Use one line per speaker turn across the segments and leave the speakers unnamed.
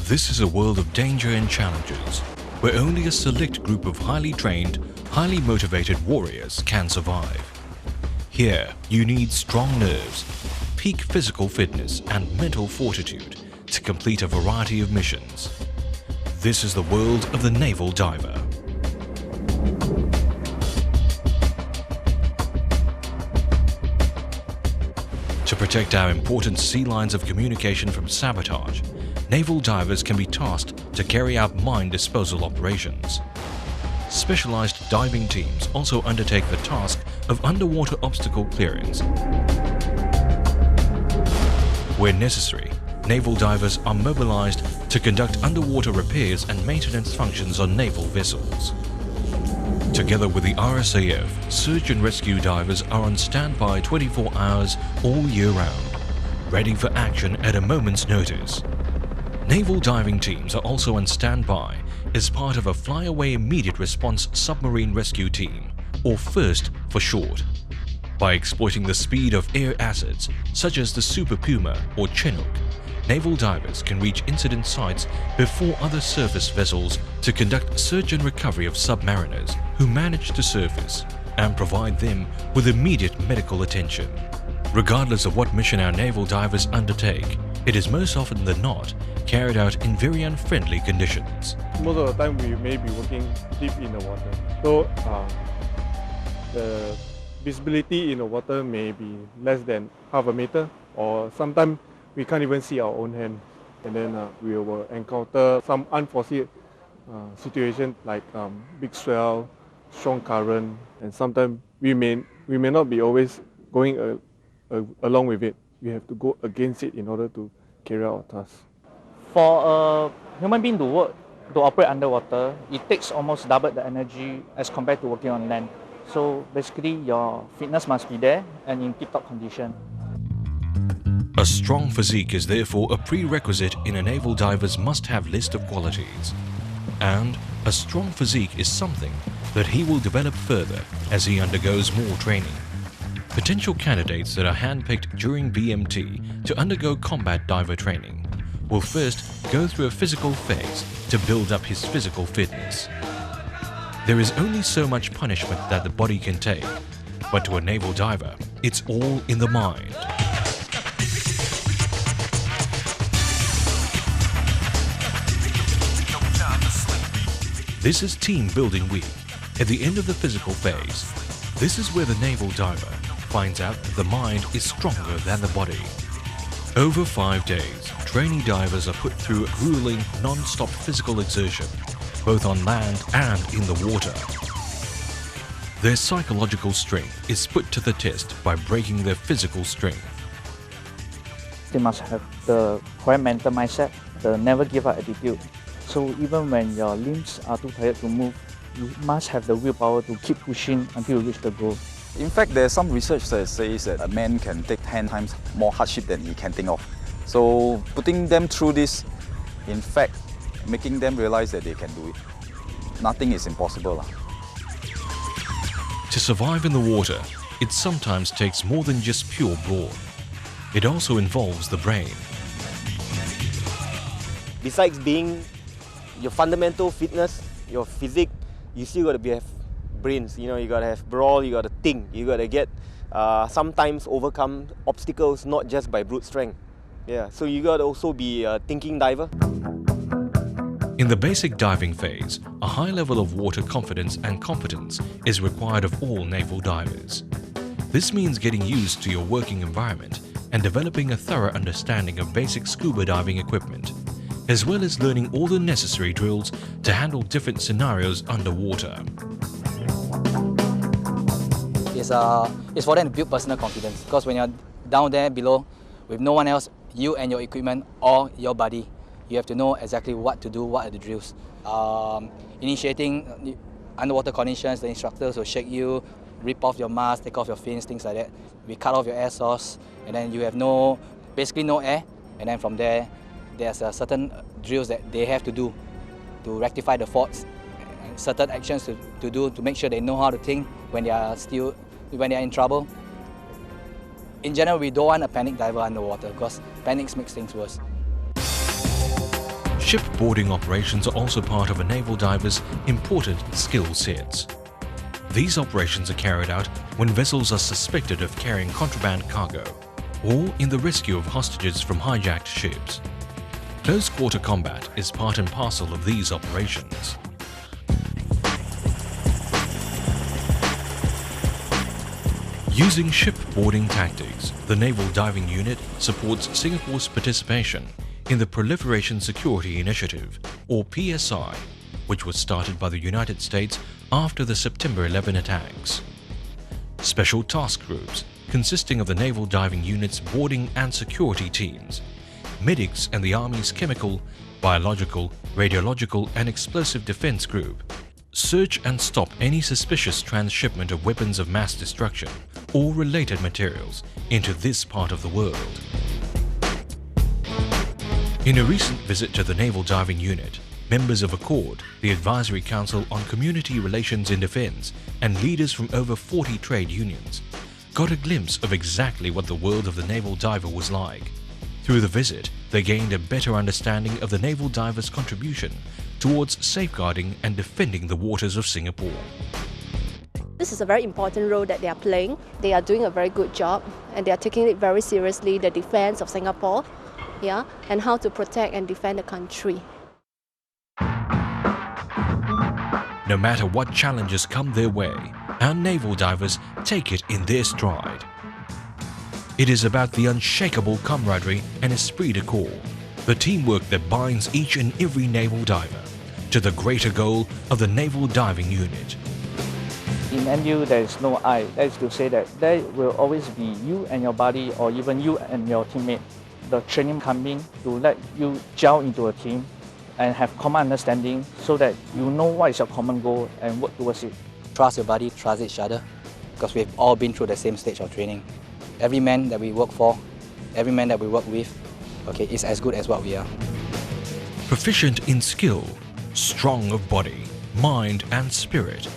This is a world of danger and challenges, where only a select group of highly trained, highly motivated warriors can survive. Here, you need strong nerves, peak physical fitness and mental fortitude to complete a variety of missions. This is the world of the naval diver. To protect our important sea lines of communication from sabotage, naval divers can be tasked to carry out mine disposal operations. Specialized diving teams also undertake the task of underwater obstacle clearance. Where necessary, naval divers are mobilized to conduct underwater repairs and maintenance functions on naval vessels. Together with the RSAF, search and rescue divers are on standby 24 hours all year round, ready for action at a moment's notice. Naval diving teams are also on standby as part of a Flyaway Immediate Response Submarine Rescue Team, or FIRST for short. By exploiting the speed of air assets such as the Super Puma or Chinook, naval divers can reach incident sites before other surface vessels to conduct search and recovery of submariners who manage to surface and provide them with immediate medical attention. Regardless of what mission our naval divers undertake, it is most often than not carried out in very unfriendly conditions.
Most of the time we may be working deep in the water, so the visibility in the water may be less than half a meter, or sometimes we can't even see our own hand, and then we will encounter some unforeseen situation like big swell, strong current, and sometimes we may not be always going along with it. We have to go against it in order to carry out our task.
For a human being to operate underwater, it takes almost double the energy as compared to working on land. So basically, your fitness must be there and in tip-top condition.
A strong physique is therefore a prerequisite in a naval diver's must-have list of qualities. And a strong physique is something that he will develop further as he undergoes more training. Potential candidates that are handpicked during BMT to undergo combat diver training will first go through a physical phase to build up his physical fitness. There is only so much punishment that the body can take, but to a naval diver, it's all in the mind. This is Team Building Week. At the end of the physical phase, this is where the naval diver finds out that the mind is stronger than the body. Over 5 days, trainee divers are put through grueling, non-stop physical exertion, both on land and in the water. Their psychological strength is put to the test by breaking their physical strength.
They must have the correct mental mindset, the never give up attitude. So even when your limbs are too tired to move, you must have the willpower to keep pushing until you reach the goal.
In fact, there's some research that says that a man can take 10 times more hardship than he can think of. So putting them through this, in fact, making them realize that they can do it. Nothing is impossible.
To survive in the water, it sometimes takes more than just pure brawn. It also involves the brain.
Besides being your fundamental fitness, your physique, you still got to have brains. You know, you got to have brawl, you got to think, you got to get sometimes overcome obstacles not just by brute strength. Yeah, so you got to also be a thinking diver.
In the basic diving phase, a high level of water confidence and competence is required of all naval divers. This means getting used to your working environment and developing a thorough understanding of basic scuba diving equipment, as well as learning all the necessary drills to handle different scenarios underwater.
It's for them to build personal confidence, because when you're down there below with no one else, you and your equipment or your buddy, you have to know exactly what to do, what are the drills. Initiating underwater conditions, the instructors will shake you, rip off your mask, take off your fins, things like that. We cut off your air source, and then you have basically no air, and then from there, there's a certain drills that they have to do to rectify the faults, and certain actions to do to make sure they know how to think when they are in trouble. In general, we don't want a panic diver underwater because panic makes things worse.
Shipboarding operations are also part of a naval diver's important skill sets. These operations are carried out when vessels are suspected of carrying contraband cargo or in the rescue of hostages from hijacked ships. Close-quarter combat is part and parcel of these operations. Using shipboarding tactics, the Naval Diving Unit supports Singapore's participation in the Proliferation Security Initiative, or PSI, which was started by the United States after the September 11 attacks. Special task groups, consisting of the Naval Diving Unit's boarding and security teams, medics and the Army's chemical, biological, radiological and explosive defense group, search and stop any suspicious transshipment of weapons of mass destruction or related materials into this part of the world. In a recent visit to the Naval Diving Unit, members of ACCORD, the Advisory Council on Community Relations in Defence, and leaders from over 40 trade unions got a glimpse of exactly what the world of the naval diver was like. Through the visit, they gained a better understanding of the naval diver's contribution towards safeguarding and defending the waters of Singapore.
This is a very important role that they are playing. They are doing a very good job and they are taking it very seriously, the defense of Singapore, and how to protect and defend the country.
No matter what challenges come their way, our naval divers take it in their stride. It is about the unshakable camaraderie and esprit de corps, the teamwork that binds each and every naval diver to the greater goal of the Naval Diving Unit.
In NU, there is no I. That is to say that there will always be you and your buddy, or even you and your teammate. The training coming to let you gel into a team and have common understanding so that you know what is your common goal and work towards it.
Trust your body, trust each other, because we've all been through the same stage of training. Every man that we work for, every man that we work with, is as good as what we are.
Proficient in skill, strong of body, mind and spirit,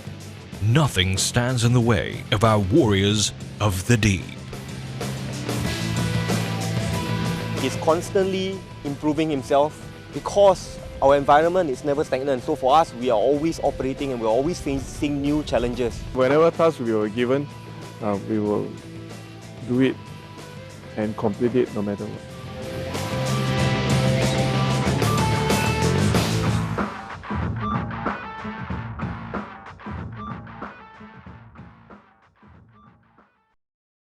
nothing stands in the way of our warriors of the deep.
He's constantly improving himself because our environment is never stagnant. So for us, we are always operating and we're always facing new challenges.
Whenever task we were given, we will do it and complete it no matter what.